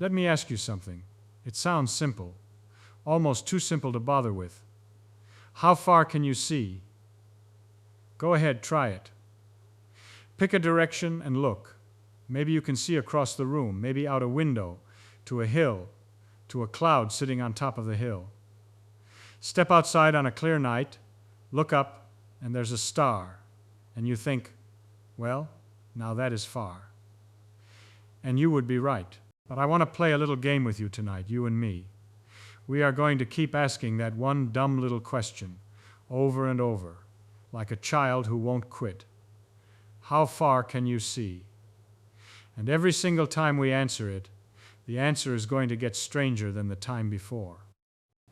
Let me ask you something. It sounds simple, almost too simple to bother with. How far can you see? Go ahead, try it. Pick a direction and look. Maybe you can see across the room, maybe out a window, to a hill, to a cloud sitting on top of the hill. Step outside on a clear night, look up, and there's a star, and you think, well, now that is far. And you would be right. But I want to play a little game with you tonight, you and me. We are going to keep asking that one dumb little question over and over, like a child who won't quit. How far can you see? And every single time we answer it, the answer is going to get stranger than the time before.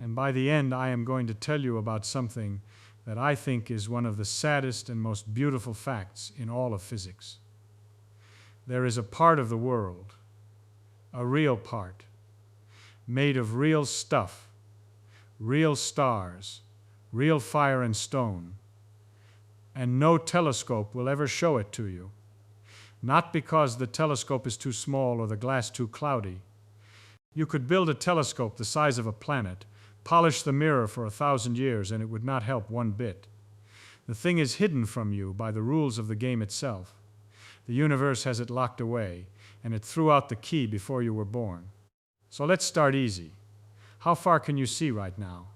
And by the end, I am going to tell you about something that I think is one of the saddest and most beautiful facts in all of physics. There is a part of the world, a real part, made of real stuff, real stars, real fire and stone, and no telescope will ever show it to you. Not because the telescope is too small or the glass too cloudy. You could build a telescope the size of a planet, polish the mirror for 1,000 years, and it would not help one bit. The thing is hidden from you by the rules of the game itself. The universe has it locked away, and it threw out the key before you were born. So let's start easy. How far can you see right now?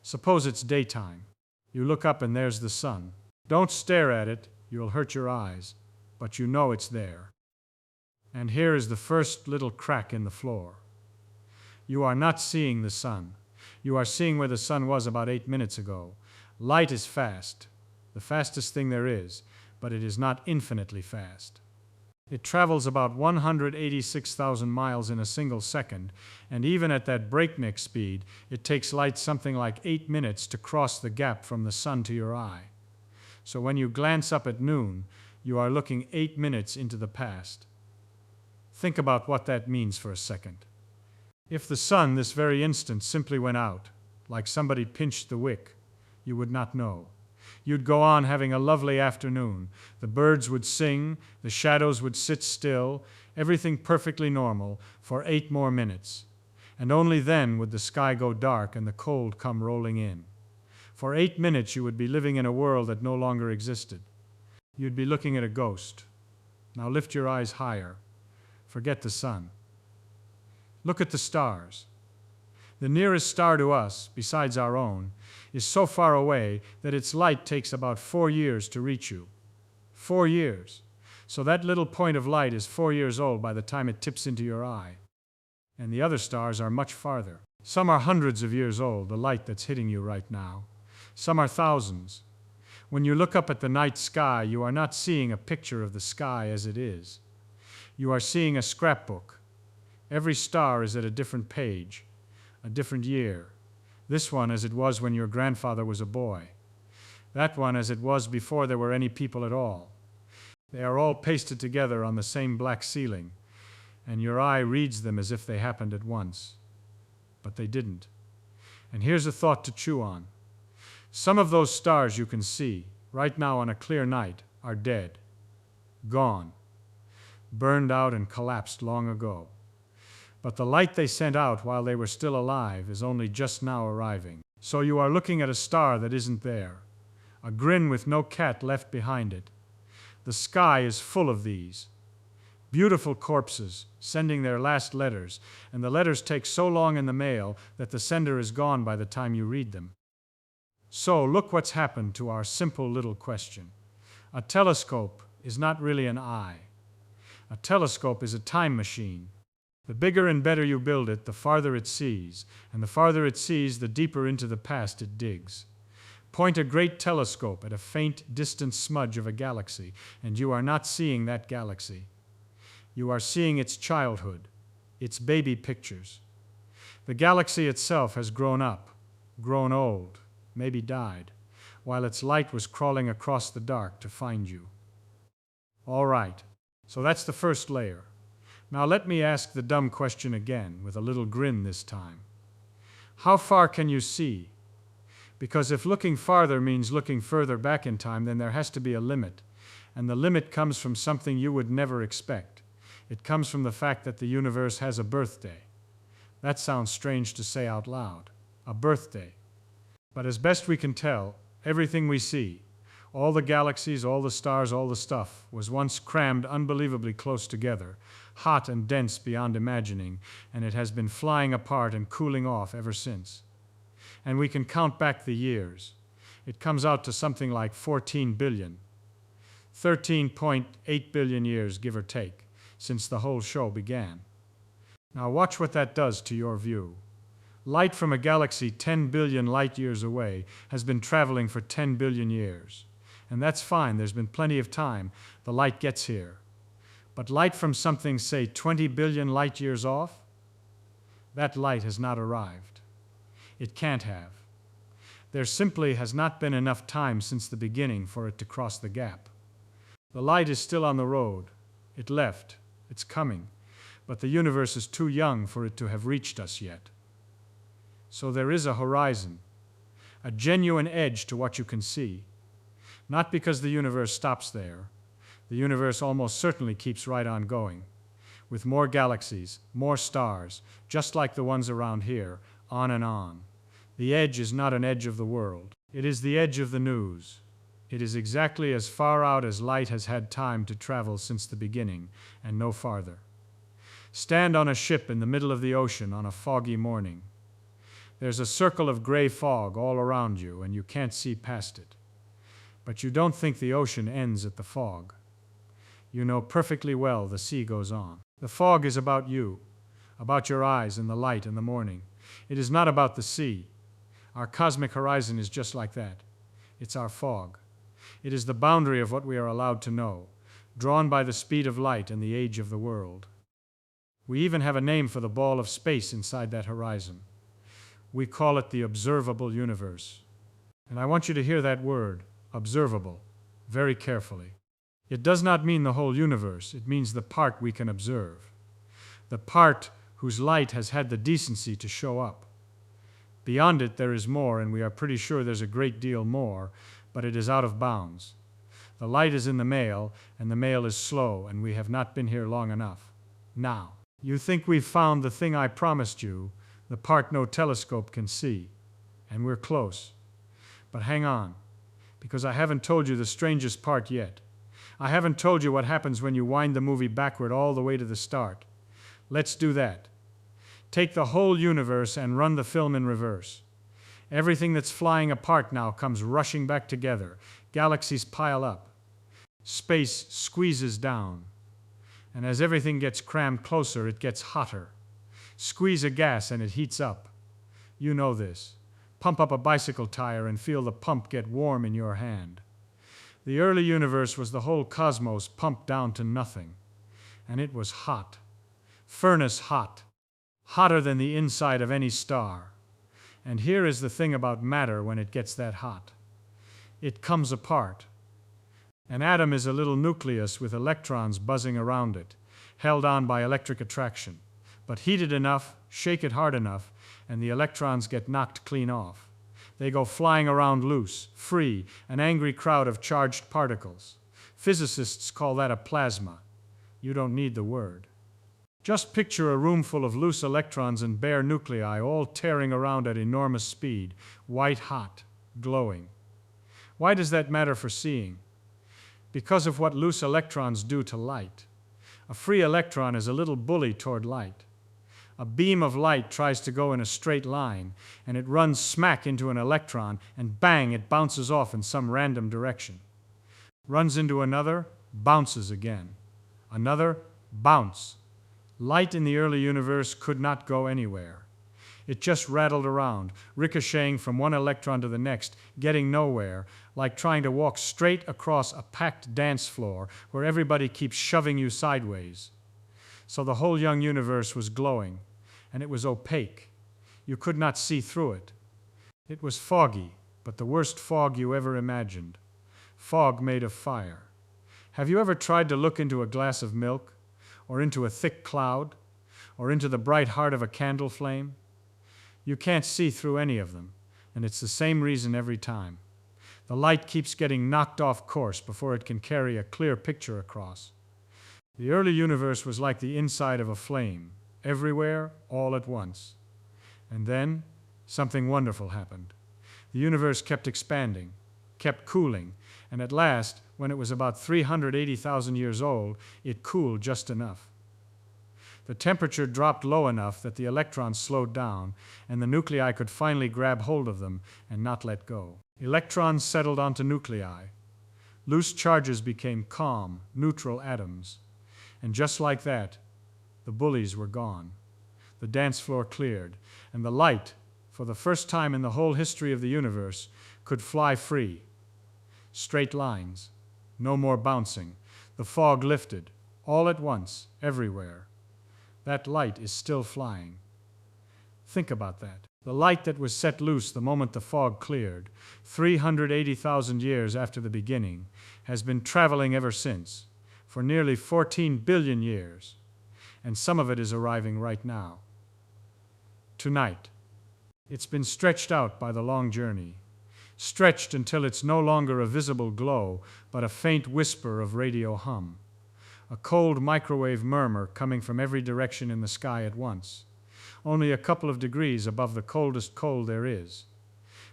Suppose it's daytime. You look up and there's the sun. Don't stare at it, you'll hurt your eyes, but you know it's there. And here is the first little crack in the floor. You are not seeing the sun. You are seeing where the sun was about 8 minutes ago. Light is fast, the fastest thing there is, but it is not infinitely fast. It travels about 186,000 miles in a single second, and even at that breakneck speed, it takes light something like 8 minutes to cross the gap from the sun to your eye. So when you glance up at noon, you are looking 8 minutes into the past. Think about what that means for a second. If the sun this very instant simply went out, like somebody pinched the wick, you would not know. You'd go on having a lovely afternoon. The birds would sing, the shadows would sit still, everything perfectly normal for 8 more minutes. And only then would the sky go dark and the cold come rolling in. For 8 minutes you would be living in a world that no longer existed. You'd be looking at a ghost. Now lift your eyes higher. Forget the sun. Look at the stars. The nearest star to us, besides our own, is so far away that its light takes about 4 years to reach you. 4 years. So that little point of light is 4 years old by the time it tips into your eye. And the other stars are much farther. Some are hundreds of years old, the light that's hitting you right now. Some are thousands. When you look up at the night sky, you are not seeing a picture of the sky as it is. You are seeing a scrapbook. Every star is at a different page, a different year. This one as it was when your grandfather was a boy. That one as it was before there were any people at all. They are all pasted together on the same black ceiling, and your eye reads them as if they happened at once. But they didn't. And here's a thought to chew on. Some of those stars you can see, right now on a clear night, are dead. Gone. Burned out and collapsed long ago. But the light they sent out while they were still alive is only just now arriving. So you are looking at a star that isn't there, a grin with no cat left behind it. The sky is full of these. Beautiful corpses sending their last letters, and the letters take so long in the mail that the sender is gone by the time you read them. So look what's happened to our simple little question. A telescope is not really an eye. A telescope is a time machine. The bigger and better you build it, the farther it sees, and the farther it sees, the deeper into the past it digs. Point a great telescope at a faint, distant smudge of a galaxy, and you are not seeing that galaxy. You are seeing its childhood, its baby pictures. The galaxy itself has grown up, grown old, maybe died, while its light was crawling across the dark to find you. All right, so that's the first layer. Now let me ask the dumb question again, with a little grin this time. How far can you see? Because if looking farther means looking further back in time, then there has to be a limit. And the limit comes from something you would never expect. It comes from the fact that the universe has a birthday. That sounds strange to say out loud. A birthday. But as best we can tell, everything we see, all the galaxies, all the stars, all the stuff, was once crammed unbelievably close together, hot and dense beyond imagining, and it has been flying apart and cooling off ever since. And we can count back the years. It comes out to something like 14 billion. 13.8 billion years, give or take, since the whole show began. Now watch what that does to your view. Light from a galaxy 10 billion light years away has been traveling for 10 billion years. And that's fine, there's been plenty of time. The light gets here. But light from something, say, 20 billion light years off? That light has not arrived. It can't have. There simply has not been enough time since the beginning for it to cross the gap. The light is still on the road. It left. It's coming. But the universe is too young for it to have reached us yet. So there is a horizon, a genuine edge to what you can see. Not because the universe stops there. The universe almost certainly keeps right on going, with more galaxies, more stars, just like the ones around here, on and on. The edge is not an edge of the world. It is the edge of the news. It is exactly as far out as light has had time to travel since the beginning, and no farther. Stand on a ship in the middle of the ocean on a foggy morning. There's a circle of gray fog all around you, and you can't see past it. But you don't think the ocean ends at the fog. You know perfectly well the sea goes on. The fog is about you, about your eyes and the light in the morning. It is not about the sea. Our cosmic horizon is just like that. It's our fog. It is the boundary of what we are allowed to know, drawn by the speed of light and the age of the world. We even have a name for the ball of space inside that horizon. We call it the observable universe. And I want you to hear that word, observable, very carefully. It does not mean the whole universe. It means the part we can observe. The part whose light has had the decency to show up. Beyond it there is more, and we are pretty sure there's a great deal more, but it is out of bounds. The light is in the mail, and the mail is slow, and we have not been here long enough. Now, you think we've found the thing I promised you, the part no telescope can see, and we're close. But hang on, because I haven't told you the strangest part yet. I haven't told you what happens when you wind the movie backward all the way to the start. Let's do that. Take the whole universe and run the film in reverse. Everything that's flying apart now comes rushing back together. Galaxies pile up. Space squeezes down. And as everything gets crammed closer, it gets hotter. Squeeze a gas and it heats up. You know this. Pump up a bicycle tire and feel the pump get warm in your hand. The early universe was the whole cosmos pumped down to nothing. And it was hot. Furnace hot. Hotter than the inside of any star. And here is the thing about matter when it gets that hot. It comes apart. An atom is a little nucleus with electrons buzzing around it, held on by electric attraction. But heat it enough, shake it hard enough, and the electrons get knocked clean off. They go flying around loose, free, an angry crowd of charged particles. Physicists call that a plasma. You don't need the word. Just picture a room full of loose electrons and bare nuclei all tearing around at enormous speed, white hot, glowing. Why does that matter for seeing? Because of what loose electrons do to light. A free electron is a little bully toward light. A beam of light tries to go in a straight line, and it runs smack into an electron, and bang, it bounces off in some random direction. Runs into another, bounces again. Another, bounce. Light in the early universe could not go anywhere. It just rattled around, ricocheting from one electron to the next, getting nowhere, like trying to walk straight across a packed dance floor where everybody keeps shoving you sideways. So the whole young universe was glowing, and it was opaque. You could not see through it. It was foggy, but the worst fog you ever imagined. Fog made of fire. Have you ever tried to look into a glass of milk, or into a thick cloud, or into the bright heart of a candle flame? You can't see through any of them, and it's the same reason every time. The light keeps getting knocked off course before it can carry a clear picture across. The early universe was like the inside of a flame, everywhere, all at once. And then, something wonderful happened. The universe kept expanding, kept cooling, and at last, when it was about 380,000 years old, it cooled just enough. The temperature dropped low enough that the electrons slowed down, and the nuclei could finally grab hold of them and not let go. Electrons settled onto nuclei. Loose charges became calm, neutral atoms. And just like that, the bullies were gone. The dance floor cleared, and the light, for the first time in the whole history of the universe, could fly free. Straight lines, no more bouncing. The fog lifted, all at once, everywhere. That light is still flying. Think about that. The light that was set loose the moment the fog cleared, 380,000 years after the beginning, has been traveling ever since, for nearly 14 billion years, and some of it is arriving right now. Tonight. It's been stretched out by the long journey, stretched until it's no longer a visible glow, but a faint whisper of radio hum, a cold microwave murmur coming from every direction in the sky at once, only a couple of degrees above the coldest cold there is.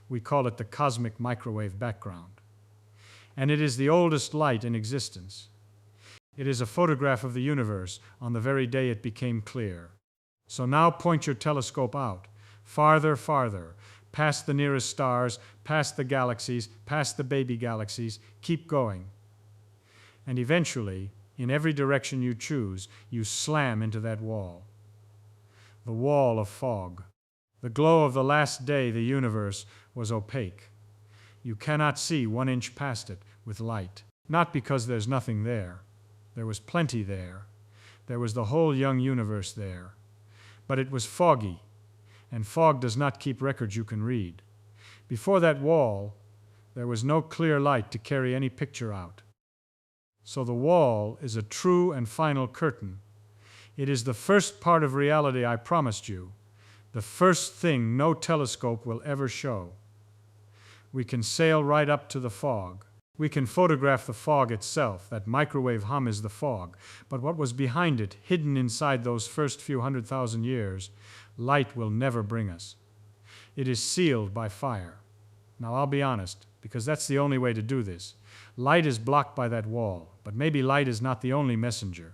We call it the cosmic microwave background. And it is the oldest light in existence. It is a photograph of the universe on the very day it became clear. So now point your telescope out, farther, farther, past the nearest stars, past the galaxies, past the baby galaxies, keep going. And eventually, in every direction you choose, you slam into that wall. The wall of fog. The glow of the last day the universe was opaque. You cannot see 1 inch past it with light. Not because there's nothing there. There was plenty there. There was the whole young universe there. But it was foggy, and fog does not keep records you can read. Before that wall, there was no clear light to carry any picture out. So the wall is a true and final curtain. It is the first part of reality I promised you, the first thing no telescope will ever show. We can sail right up to the fog. We can photograph the fog itself. That microwave hum is the fog. But what was behind it, hidden inside those first few 100,000 years, light will never bring us. It is sealed by fire. Now I'll be honest, because that's the only way to do this. Light is blocked by that wall, but maybe light is not the only messenger.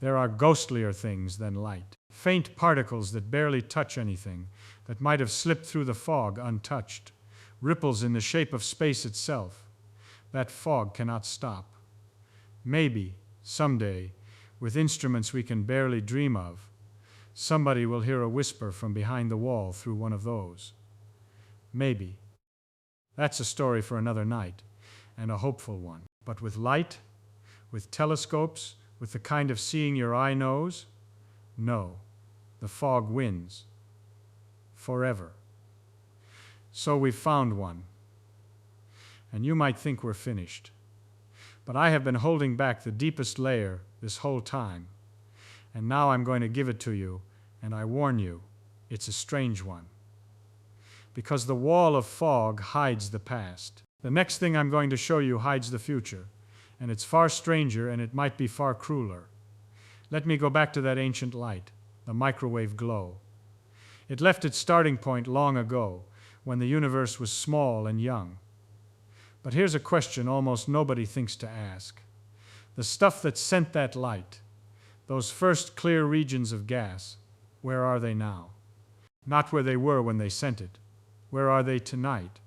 There are ghostlier things than light. Faint particles that barely touch anything, that might have slipped through the fog untouched. Ripples in the shape of space itself. That fog cannot stop. Maybe, someday, with instruments we can barely dream of, somebody will hear a whisper from behind the wall through one of those. Maybe. That's a story for another night, and a hopeful one. But with light, with telescopes, with the kind of seeing your eye knows, no, the fog wins. Forever. So we've found one. And you might think we're finished. But I have been holding back the deepest layer this whole time. And now I'm going to give it to you, and I warn you, it's a strange one. Because the wall of fog hides the past. The next thing I'm going to show you hides the future, and it's far stranger and it might be far crueler. Let me go back to that ancient light, the microwave glow. It left its starting point long ago, when the universe was small and young. But here's a question almost nobody thinks to ask. The stuff that sent that light, those first clear regions of gas, where are they now? Not where they were when they sent it. Where are they tonight?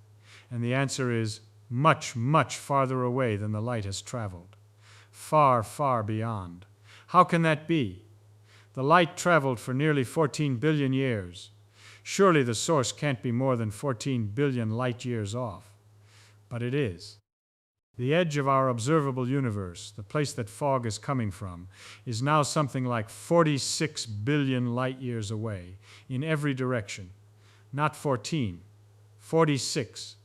And the answer is much, much farther away than the light has traveled. Far, far beyond. How can that be? The light traveled for nearly 14 billion years. Surely the source can't be more than 14 billion light years off. But it is. The edge of our observable universe, the place that fog is coming from, is now something like 46 billion light years away, in every direction. Not 14, 46.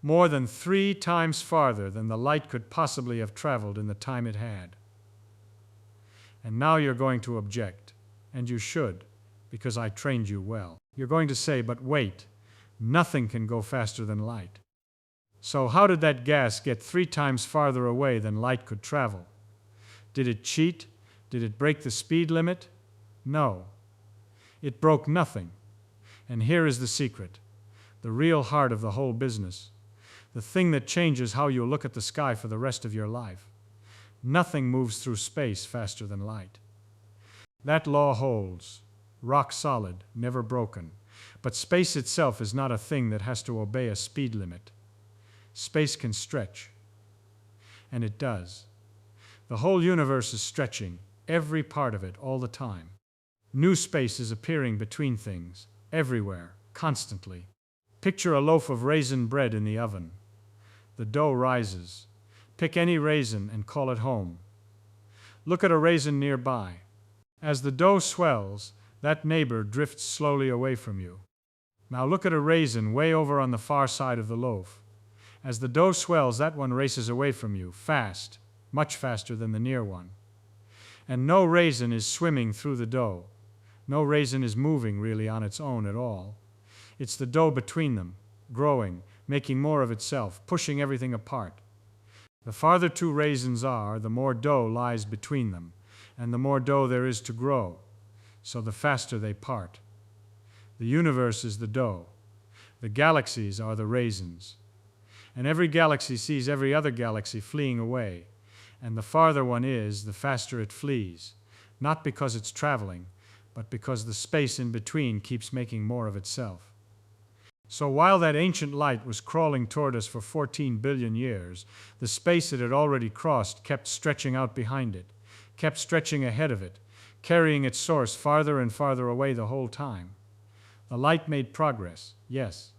More than 3 times farther than the light could possibly have traveled in the time it had. And now you're going to object, and you should, because I trained you well. You're going to say, but wait, nothing can go faster than light. So how did that gas get 3 times farther away than light could travel? Did it cheat? Did it break the speed limit? No. It broke nothing. And here is the secret, the real heart of the whole business, the thing that changes how you look at the sky for the rest of your life. Nothing moves through space faster than light. That law holds, rock solid, never broken. But space itself is not a thing that has to obey a speed limit. Space can stretch. And it does. The whole universe is stretching, every part of it, all the time. New space is appearing between things, everywhere, constantly. Picture a loaf of raisin bread in the oven. The dough rises. Pick any raisin and call it home. Look at a raisin nearby. As the dough swells, that neighbor drifts slowly away from you. Now look at a raisin way over on the far side of the loaf. As the dough swells, that one races away from you, fast, much faster than the near one. And no raisin is swimming through the dough. No raisin is moving really on its own at all. It's the dough between them, growing, making more of itself, pushing everything apart. The farther two raisins are, the more dough lies between them, and the more dough there is to grow, so the faster they part. The universe is the dough. The galaxies are the raisins. And every galaxy sees every other galaxy fleeing away, and the farther one is, the faster it flees, not because it's traveling, but because the space in between keeps making more of itself. So while that ancient light was crawling toward us for 14 billion years, the space it had already crossed kept stretching out behind it, kept stretching ahead of it, carrying its source farther and farther away the whole time. The light made progress, yes,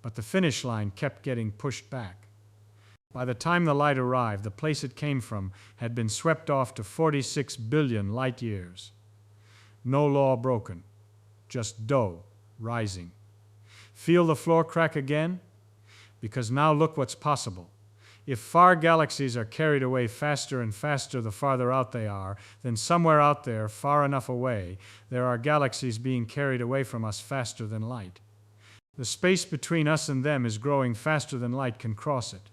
but the finish line kept getting pushed back. By the time the light arrived, the place it came from had been swept off to 46 billion light years. No law broken, just dough rising. Feel the floor crack again? Because now look what's possible. If far galaxies are carried away faster and faster the farther out they are, then somewhere out there, far enough away, there are galaxies being carried away from us faster than light. The space between us and them is growing faster than light can cross it.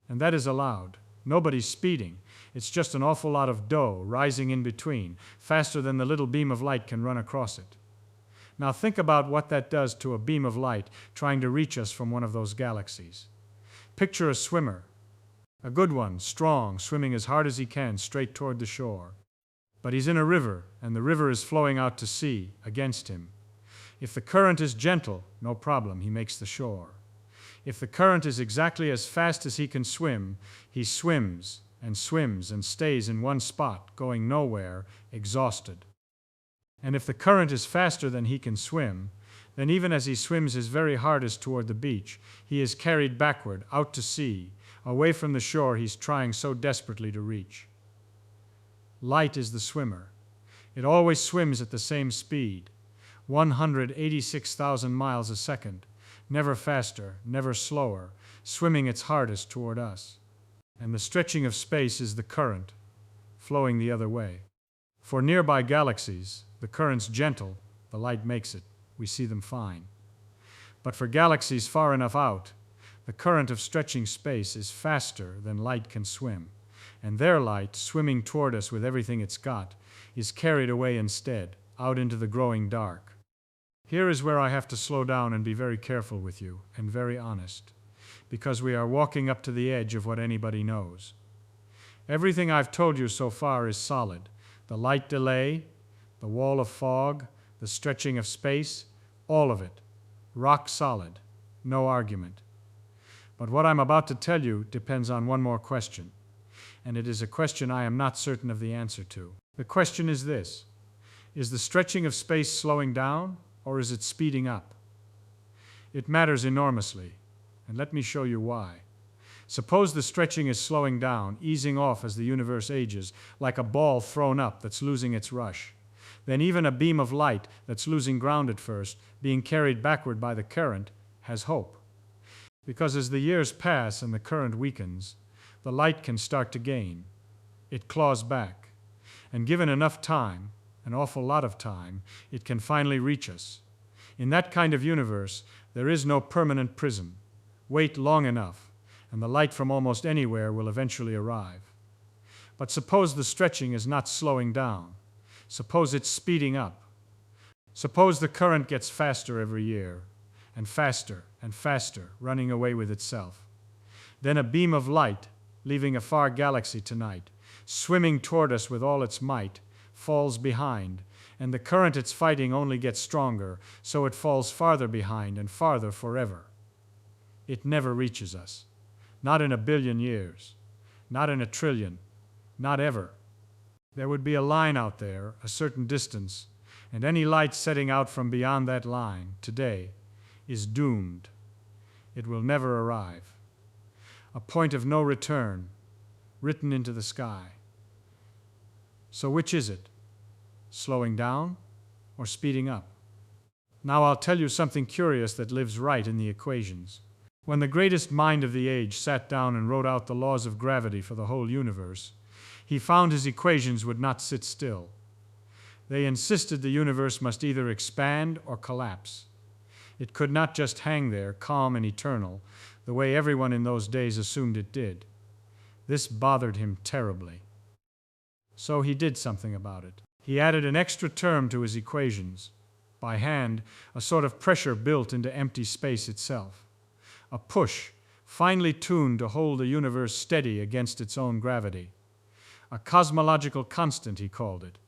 And that is allowed. Nobody's speeding. It's just an awful lot of dough rising in between, faster than the little beam of light can run across it. Now think about what that does to a beam of light trying to reach us from one of those galaxies. Picture a swimmer. A good one, strong, swimming as hard as he can straight toward the shore. But he's in a river, and the river is flowing out to sea against him. If the current is gentle, no problem, he makes the shore. If the current is exactly as fast as he can swim, he swims and stays in one spot, going nowhere, exhausted. And if the current is faster than he can swim, then even as he swims his very hardest toward the beach, he is carried backward, out to sea, away from the shore he's trying so desperately to reach. Light is the swimmer. It always swims at the same speed, 186,000 miles a second, never faster, never slower, swimming its hardest toward us. And the stretching of space is the current, flowing the other way. For nearby galaxies, the current's gentle, the light makes it, we see them fine. But for galaxies far enough out, the current of stretching space is faster than light can swim, and their light, swimming toward us with everything it's got, is carried away instead, out into the growing dark. Here is where I have to slow down and be very careful with you, and very honest, because we are walking up to the edge of what anybody knows. Everything I've told you so far is solid. The light delay, the wall of fog, the stretching of space, all of it, rock solid, no argument. But what I'm about to tell you depends on one more question, and it is a question I am not certain of the answer to. The question is this: is the stretching of space slowing down, or is it speeding up? It matters enormously, and let me show you why. Suppose the stretching is slowing down, easing off as the universe ages, like a ball thrown up that's losing its rush. Then even a beam of light that's losing ground at first, being carried backward by the current, has hope. Because as the years pass and the current weakens, the light can start to gain. It claws back. And given enough time, an awful lot of time, it can finally reach us. In that kind of universe, there is no permanent prison. Wait long enough, and the light from almost anywhere will eventually arrive. But suppose the stretching is not slowing down. Suppose it's speeding up. Suppose the current gets faster every year, and faster, running away with itself. Then a beam of light, leaving a far galaxy tonight, swimming toward us with all its might, falls behind, and the current it's fighting only gets stronger, so it falls farther behind and farther forever. It never reaches us. Not in 1 billion years. Not in 1 trillion. Not ever. There would be a line out there, a certain distance, and any light setting out from beyond that line, today, is doomed. It will never arrive. A point of no return, written into the sky. So which is it? Slowing down or speeding up? Now I'll tell you something curious that lives right in the equations. When the greatest mind of the age sat down and wrote out the laws of gravity for the whole universe, he found his equations would not sit still. They insisted the universe must either expand or collapse. It could not just hang there, calm and eternal, the way everyone in those days assumed it did. This bothered him terribly. So he did something about it. He added an extra term to his equations. By hand, a sort of pressure built into empty space itself. A push, finely tuned to hold the universe steady against its own gravity. A cosmological constant, he called it.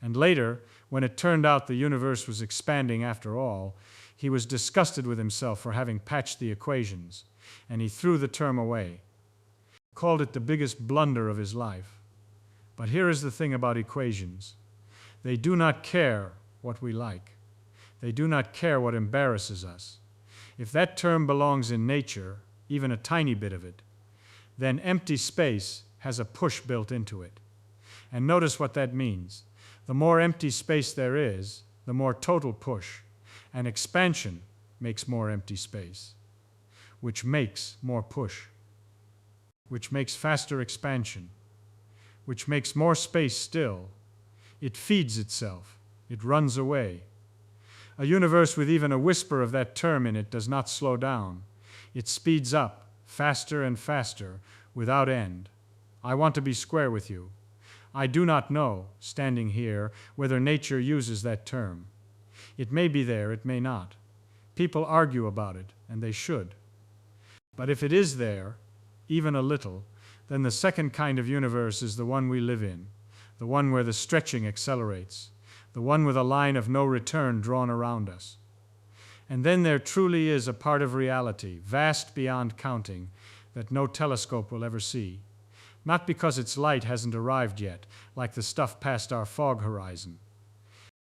And later, when it turned out the universe was expanding after all, he was disgusted with himself for having patched the equations, and he threw the term away. Called it the biggest blunder of his life. But here is the thing about equations. They do not care what we like. They do not care what embarrasses us. If that term belongs in nature, even a tiny bit of it, then empty space has a push built into it. And notice what that means. The more empty space there is, the more total push. And expansion makes more empty space, which makes more push, which makes faster expansion, which makes more space still. It feeds itself. It runs away. A universe with even a whisper of that term in it does not slow down. It speeds up, faster and faster, without end. I want to be square with you. I do not know, standing here, whether nature uses that term. It may be there, it may not. People argue about it, and they should. But if it is there, even a little, then the second kind of universe is the one we live in, the one where the stretching accelerates, the one with a line of no return drawn around us. And then there truly is a part of reality, vast beyond counting, that no telescope will ever see. Not because its light hasn't arrived yet, like the stuff past our fog horizon,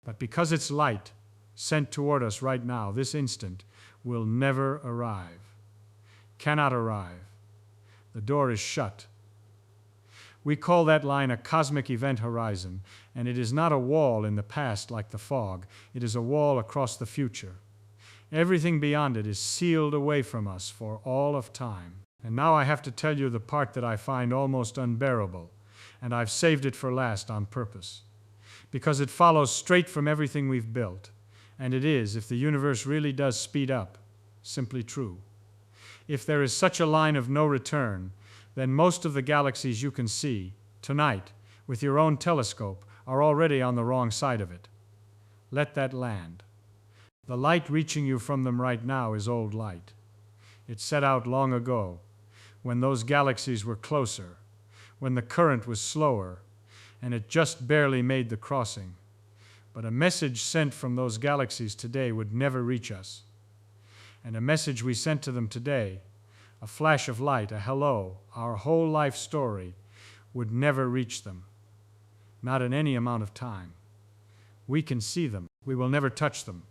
but because its light, sent toward us right now, this instant, will never arrive. Cannot arrive. The door is shut. We call that line a cosmic event horizon, and it is not a wall in the past like the fog. It is a wall across the future. Everything beyond it is sealed away from us for all of time. And now I have to tell you the part that I find almost unbearable, and I've saved it for last on purpose, because it follows straight from everything we've built, and it is, if the universe really does speed up, simply true. If there is such a line of no return, then most of the galaxies you can see tonight with your own telescope are already on the wrong side of it. Let that land. The light reaching you from them right now is old light. It set out long ago, when those galaxies were closer, when the current was slower, and it just barely made the crossing. But a message sent from those galaxies today would never reach us. And a message we sent to them today, a flash of light, a hello, our whole life story, would never reach them. Not in any amount of time. We can see them. We will never touch them.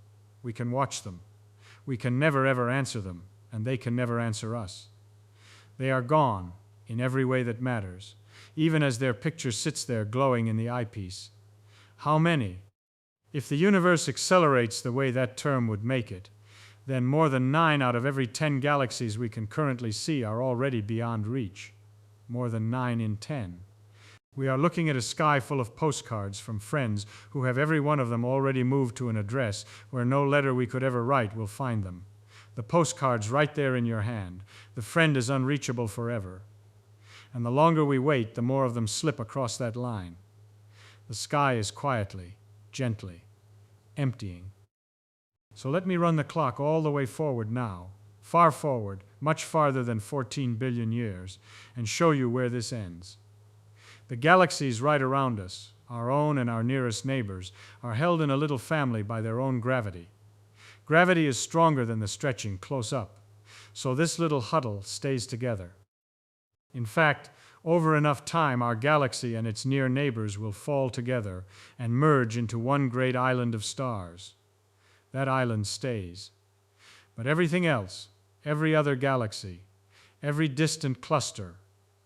We can watch them. We can never ever answer them, and they can never answer us. They are gone in every way that matters, even as their picture sits there glowing in the eyepiece. How many? If the universe accelerates the way that term would make it, then more than 9 out of every 10 galaxies we can currently see are already beyond reach. More than 9 in 10. We are looking at a sky full of postcards from friends who have every one of them already moved to an address where no letter we could ever write will find them. The postcard's right there in your hand. The friend is unreachable forever. And the longer we wait, the more of them slip across that line. The sky is quietly, gently, emptying. So let me run the clock all the way forward now, far forward, much farther than 14 billion years, and show you where this ends. The galaxies right around us, our own and our nearest neighbors, are held in a little family by their own gravity. Gravity is stronger than the stretching close up, so this little huddle stays together. In fact, over enough time, our galaxy and its near neighbors will fall together and merge into one great island of stars. That island stays. But everything else, every other galaxy, every distant cluster,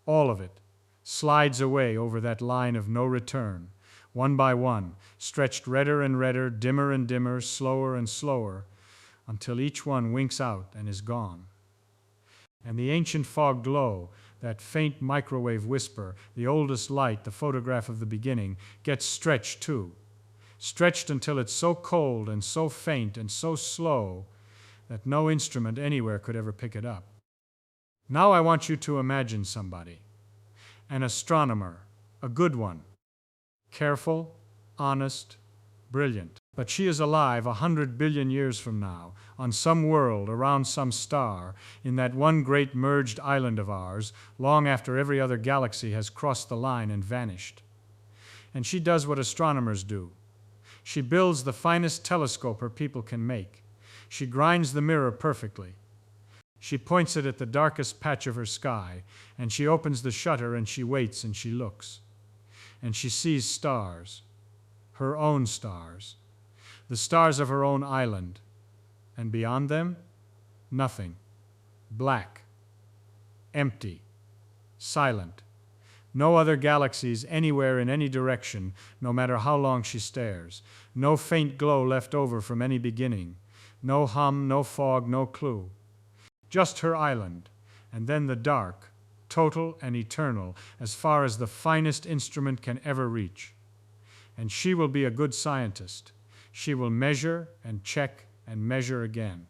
all of it, slides away over that line of no return, one by one, stretched redder and redder, dimmer and dimmer, slower and slower, until each one winks out and is gone. And the ancient fog glow, that faint microwave whisper, the oldest light, the photograph of the beginning, gets stretched too. Stretched until it's so cold and so faint and so slow that no instrument anywhere could ever pick it up. Now I want you to imagine somebody. An astronomer, a good one. Careful, honest, brilliant. But she is alive 100 billion years from now, on some world, around some star, in that one great merged island of ours, long after every other galaxy has crossed the line and vanished. And she does what astronomers do. She builds the finest telescope her people can make. She grinds the mirror perfectly. She points it at the darkest patch of her sky, and she opens the shutter and she waits and she looks. And she sees stars, her own stars, the stars of her own island, and beyond them, nothing, black, empty, silent, no other galaxies anywhere in any direction, no matter how long she stares, no faint glow left over from any beginning, no hum, no fog, no clue, just her island, and then the dark, total and eternal, as far as the finest instrument can ever reach. And she will be a good scientist. She will measure and check and measure again.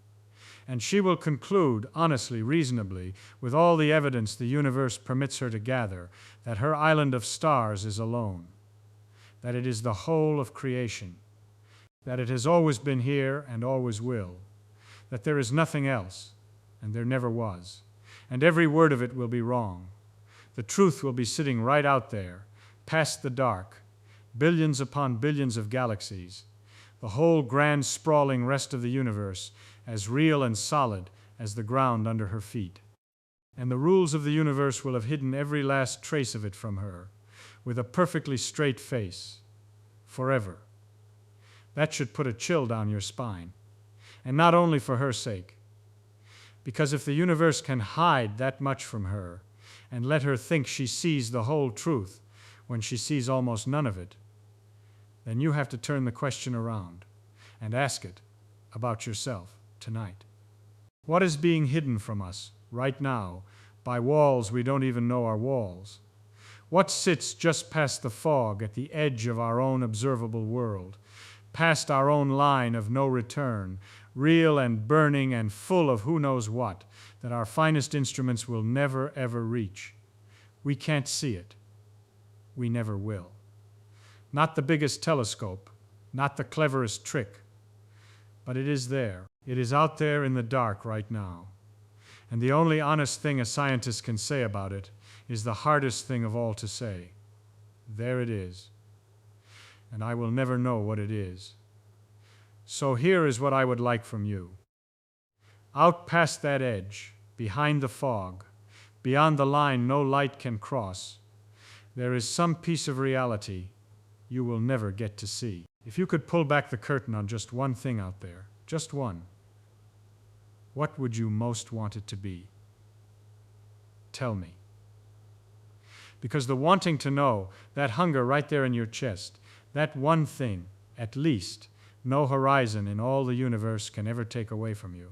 And she will conclude, honestly, reasonably, with all the evidence the universe permits her to gather, that her island of stars is alone, that it is the whole of creation, that it has always been here and always will, that there is nothing else, and there never was, and every word of it will be wrong. The truth will be sitting right out there, past the dark, billions upon billions of galaxies, the whole grand sprawling rest of the universe, as real and solid as the ground under her feet. And the rules of the universe will have hidden every last trace of it from her, with a perfectly straight face, forever. That should put a chill down your spine, and not only for her sake. Because if the universe can hide that much from her, and let her think she sees the whole truth when she sees almost none of it, then you have to turn the question around and ask it about yourself tonight. What is being hidden from us right now by walls we don't even know are walls? What sits just past the fog at the edge of our own observable world, past our own line of no return, real and burning and full of who knows what, that our finest instruments will never ever reach? We can't see it. We never will. Not the biggest telescope, not the cleverest trick, but it is there. It is out there in the dark right now. And the only honest thing a scientist can say about it is the hardest thing of all to say. There it is. And I will never know what it is. So here is what I would like from you. Out past that edge, behind the fog, beyond the line no light can cross, there is some piece of reality you will never get to see. If you could pull back the curtain on just one thing out there, just one, what would you most want it to be? Tell me. Because the wanting to know, that hunger right there in your chest, that one thing, at least, no horizon in all the universe can ever take away from you.